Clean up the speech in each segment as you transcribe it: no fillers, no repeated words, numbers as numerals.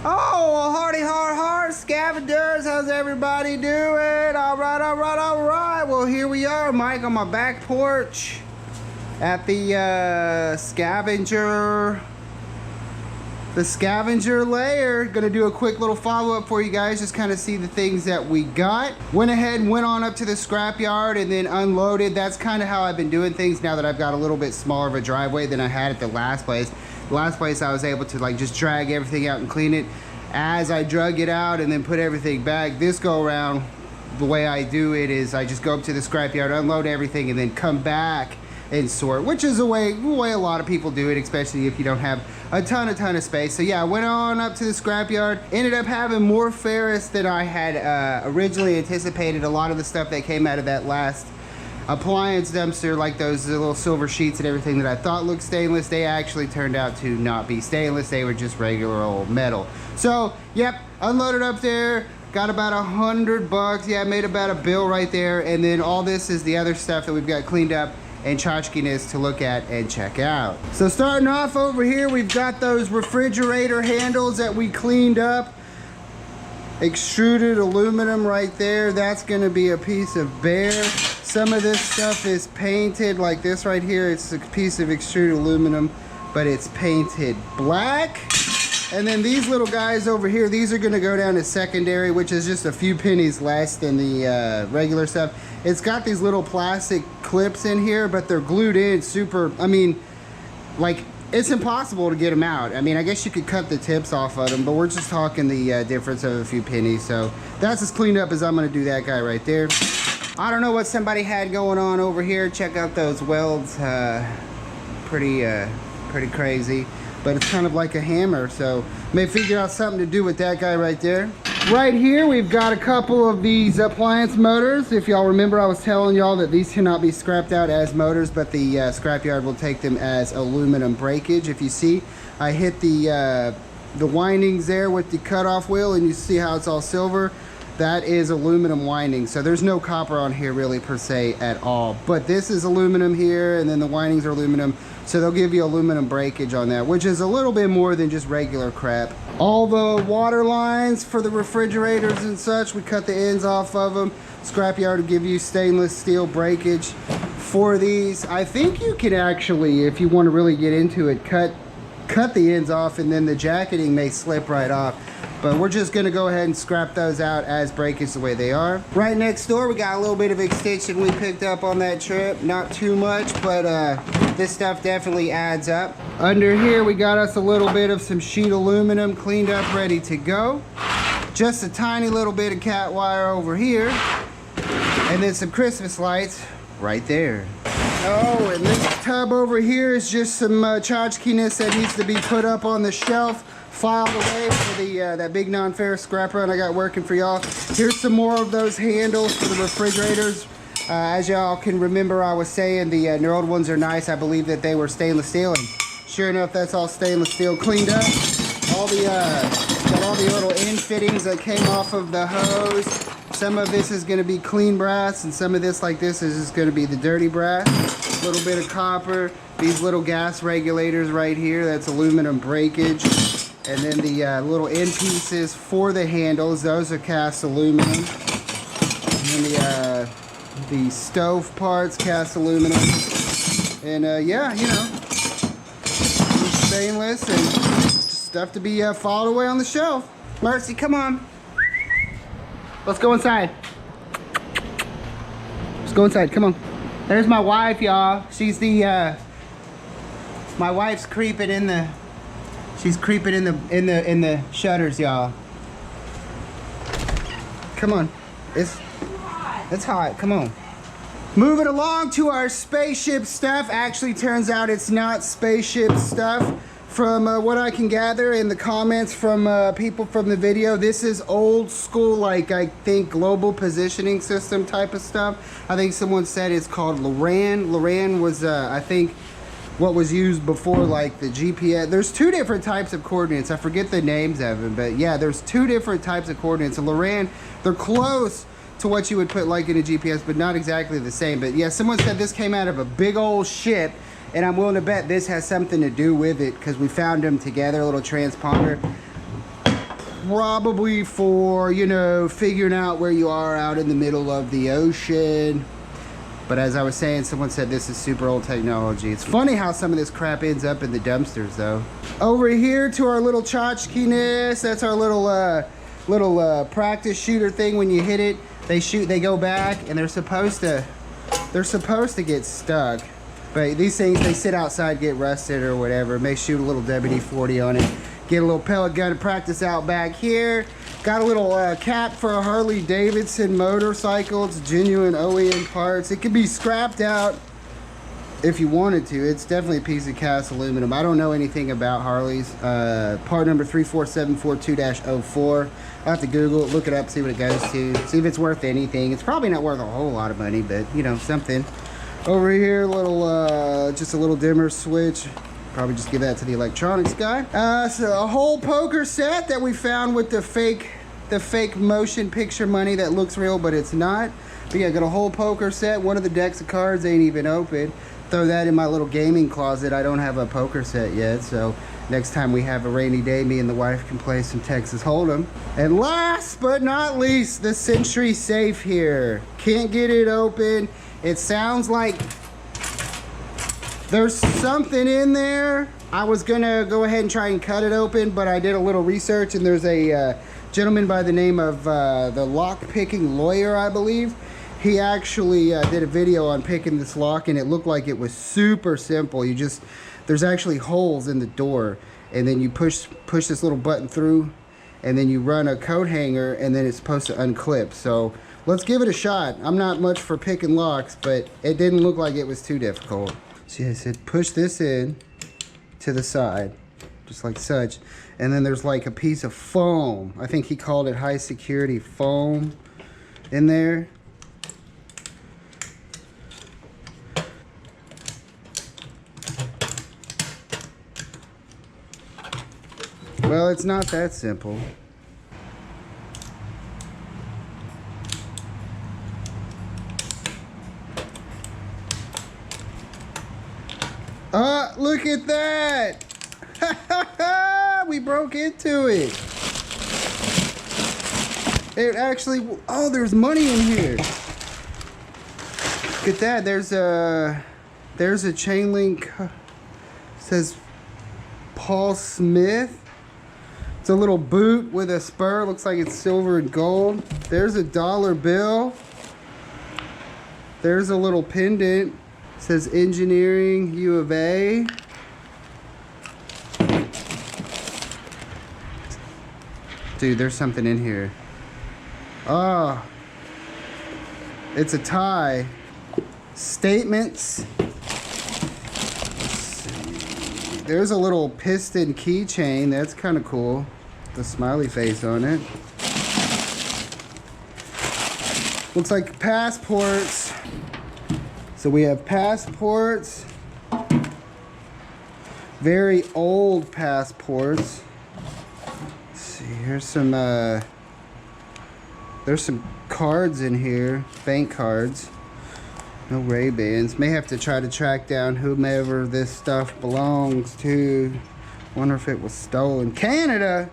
Oh, well, hardy har, scavengers, how's everybody doing? All right. Well, here we are, Mike, on my back porch at the Scavenger lair. Gonna do a quick little follow-up for you guys, just kind of see the things that we got. Went ahead and went on up to the scrapyard and then unloaded. That's kind of how I've been doing things now that I've got a little bit smaller of a driveway than I had at the last place. The last place I was able to like just drag everything out and clean it as I drug it out and then put everything back. This go around, the way I do it is I just go up to the scrapyard, unload everything, and then come back and sort, which is the way a lot of people do it, especially if you don't have a ton of space. So yeah, I went on up to the scrapyard, ended up having more ferrous than I had originally anticipated. A lot of the stuff that came out of that last appliance dumpster, like those little silver sheets and everything that I thought looked stainless, they actually turned out to not be stainless. They were just regular old metal. So yep, unloaded up there, got about $100. Yeah, I made about a bill right there. And then all this is the other stuff that we've got cleaned up and tchotchkiness to look at and check out. So starting off over here, we've got those refrigerator handles that we cleaned up. Extruded aluminum right there. That's gonna be a piece of bare. Some of this stuff is painted, like this right here. It's a piece of extruded aluminum, but it's painted black. And then these little guys over here, these are gonna go down to secondary, which is just a few pennies less than the regular stuff. It's got these little plastic clips in here, but they're glued in super, I mean, like, it's impossible to get them out. I mean, I guess you could cut the tips off of them, but we're just talking the difference of a few pennies. So that's as cleaned up as I'm gonna do that guy right there. I don't know what somebody had going on over here. Check out those welds, pretty crazy. But it's kind of like a hammer, so may figure out something to do with that guy right there. Right here, we've got a couple of these appliance motors. If y'all remember, I was telling y'all that these cannot be scrapped out as motors, but the scrapyard will take them as aluminum breakage. If you see, I hit the windings there with the cutoff wheel, and you see how it's all silver. That is aluminum winding, so there's no copper on here really per se at all. But this is aluminum here, and then the windings are aluminum, so they'll give you aluminum breakage on that, which is a little bit more than just regular crap. All the water lines for the refrigerators and such, we cut the ends off of them. Scrapyard will give you stainless steel breakage for these. I think you can actually, if you want to really get into it, cut the ends off, and then the jacketing may slip right off. But we're just gonna go ahead and scrap those out as breakage the way they are. Right next door, we got a little bit of extension we picked up on that trip. Not too much, but this stuff definitely adds up. Under here, we got us a little bit of some sheet aluminum cleaned up, ready to go. Just a tiny little bit of cat wire over here. And then some Christmas lights right there. Oh, and this tub over here is just some tchotchkiness that needs to be put up on the shelf, filed away for the that big non-ferrous scrap run I got working for y'all. Here's some more of those handles for the refrigerators. As y'all can remember, I was saying the knurled ones are nice. I believe that they were stainless steel, and sure enough, that's all stainless steel cleaned up. All the got all the little end fittings that came off of the hose. Some of this is going to be clean brass, and some of this, like this, is just going to be the dirty brass. A little bit of copper. These little gas regulators right here, that's aluminum breakage. And then the little end pieces for the handles, those are cast aluminum. And then the stove parts, cast aluminum. And yeah, you know, stainless and just stuff to be filed away on the shelf. Mercy, come on. Let's go inside. Let's go inside, come on. There's my wife, y'all. She's the, my wife's creeping in the, she's creeping in the shutters, y'all. Come on. It's hot, come on. Moving along to our spaceship stuff. Actually, turns out it's not spaceship stuff. From what I can gather in the comments from people from the video, this is old school, like I think global positioning system type of stuff. I think someone said it's called Loran. Loran was, I think, what was used before, like the GPS. There's two different types of coordinates. I forget the names of them, but yeah, there's two different types of coordinates. And Loran, they're close to what you would put like in a GPS, but not exactly the same. But yeah, someone said this came out of a big old ship, and I'm willing to bet this has something to do with it, because we found them together, a little transponder. probably for, you know, figuring out where you are out in the middle of the ocean. But as I was saying, someone said this is super old technology. It's funny how some of this crap ends up in the dumpsters, though. Over here to our little tchotchkeness. That's our little practice shooter thing. When you hit it, they shoot, they go back, and they're supposed to get stuck. But these things, they sit outside, get rusted or whatever. May shoot a little WD-40 on it. Get a little pellet gun to practice out back here. Got a little cap for a Harley Davidson motorcycle. It's genuine OEM parts. It could be scrapped out if you wanted to. It's definitely a piece of cast aluminum. I don't know anything about Harleys. Part number 34742-04. I'll have to Google it, look it up, see what it goes to, see if it's worth anything. It's probably not worth a whole lot of money, but you know, something. Over here, just a little dimmer switch. Probably just give that to the electronics guy. So a whole poker set that we found with the fake motion picture money that looks real, but it's not. But yeah, got a whole poker set. One of the decks of cards ain't even open. Throw that in my little gaming closet. I don't have a poker set yet, so next time we have a rainy day, me and the wife can play some Texas Hold'em. And last but not least, the Century safe here. Can't get it open. It sounds like there's something in there. I was gonna go ahead and try and cut it open, but I did a little research, and there's a gentleman by the name of the lock picking lawyer, I believe. He actually did a video on picking this lock, and it looked like it was super simple. There's actually holes in the door, and then you push this little button through, and then you run a coat hanger, and then it's supposed to unclip. So let's give it a shot. I'm not much for picking locks, but it didn't look like it was too difficult. So I said push this in to the side, just like such, and then there's like a piece of foam. I think he called it high security foam in there. Well, it's not that simple. Look at that! We broke into it. It actually, oh, there's money in here. Look at that. There's a chain link. It says Paul Smith. It's a little boot with a spur. Looks like it's silver and gold. There's a dollar bill. There's a little pendant. It says Engineering U of A. Dude, there's something in here. Oh, it's a tie. Statements. There's a little piston keychain. That's kind of cool. The smiley face on it. Looks like passports. So we have passports. Very old passports. Let's see, here's some there's some cards in here, bank cards. No Ray-Bans. May have to try to track down whomever this stuff belongs to. Wonder if it was stolen. Canada!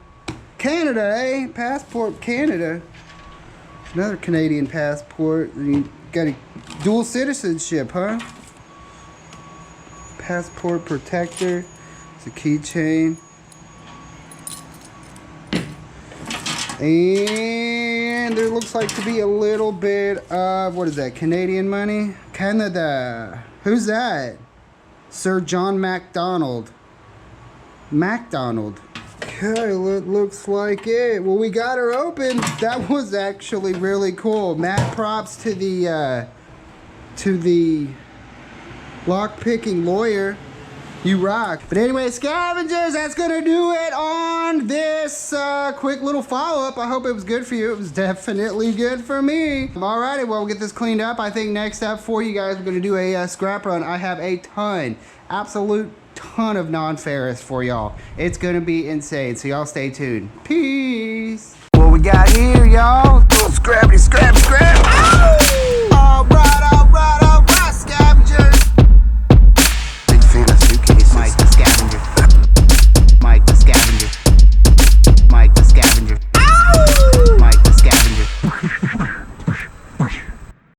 Canada, eh? Passport Canada. Another Canadian passport. You got a dual citizenship, huh? Passport protector. It's a keychain. And there looks like to be a little bit of, what is that, Canadian money? Canada. Who's that? Sir John MacDonald. MacDonald. Okay, it looks like it. Well, we got her open. That was actually really cool. Mad props to the lock-picking lawyer. You rock. But anyway, scavengers, that's gonna do it on this quick little follow-up. I hope it was good for you. It was definitely good for me. Alrighty, well, we'll get this cleaned up. I think next up for you guys, we're gonna do a scrap run. I have a absolute ton of non-ferrous for y'all. It's gonna be insane, so y'all stay tuned. Peace. What we got here, y'all? Scrappity, scrap, scrap.